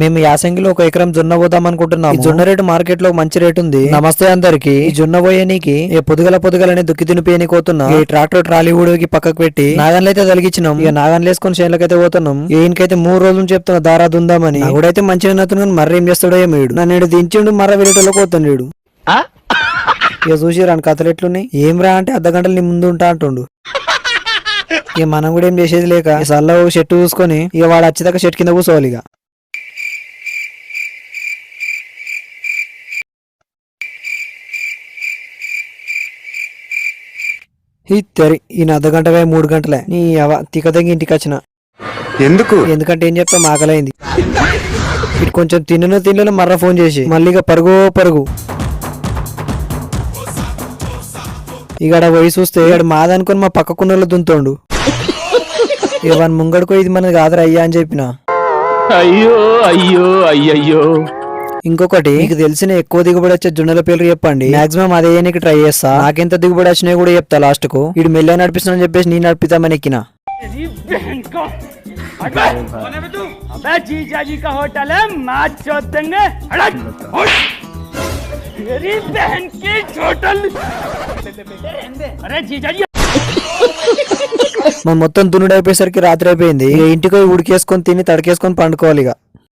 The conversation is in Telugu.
మేము యాసంగిలో 1 ఎకరం జొన్న పోదాం అనుకుంటున్నాం. ఈ జొన్న రేటు మార్కెట్ లో మంచి రేటు ఉంది. నమస్తే అందరికి. ఈ జొన్న పోయేనికి పొద్దుగలనే దుక్కి దునిపోయనికి పోతున్నా. ఈ ట్రాక్టర్ ట్రాలీ ఊడికి పక్కకు పెట్టి నాగన్లు అయితే తొలగించినాం. ఇక నాగన్లు వేసుకొని చేనులకైతే పోతున్నాం. ఈయనకైతే 3 రోజులు చెప్తున్నా దారా దుందామని. కూడా మంచిగా నచ్చును. మర్ర ఏం చేస్తాడో ఏమేడు నన్ను దించిండు. మర్ర వేరేటోళ్ళకి పోతున్నాడు. ఇక చూసి రాని కథలు ఎట్లున్నాయి. ఏం రా అంటే అర్ధగంటలు నీ ముందు ఉంటా అంటుండు. ఇక మనం కూడా ఏం చేసేది లేక సల్ల షెట్ చూసుకొని ఇక వాడు వచ్చేదాకా షెట్ కింద కూర్చోవాలి. ఇక ఈయన అర్ధగంట 3 గంటలే నీ తిక్కదంగి ఇంటికి వచ్చిన. ఎందుకంటే ఏం చెప్తాం ఆకలైంది. ఇటు కొంచెం తినలో మర్ర ఫోన్ చేసి మళ్ళీ ఇక పరుగు ఇక్కడ పోయి చూస్తే ఇక్కడ మాదనుకొని మా పక్కకున్న దుంతోండు. ఇక వాని ముంగడుకో ఇది మనది కాదురా అయ్యా అని చెప్పిన. అయ్యో ఇంకొకటి మీకు తెలిసిన ఎక్కువ దిగుబడి వచ్చే జొన్నల పేర్లు చెప్పండి. మాక్సిమం అదే నీకు ట్రై చేస్తా. నాకెంత దిగుబడి వచ్చినాయి కూడా చెప్తా లాస్ట్ కు. ఇటు మెల్ల నడిపిస్తున్నా చెప్పేసి నేను నడిపిద్దామని ఎక్కిన. మనం మొత్తం దున్నుడు అయిపోయేసరికి రాత్రి అయిపోయింది. ఇంటికి ఉడికేసుకొని తిని తడికేసుకొని పండుకోవాలి. ఇక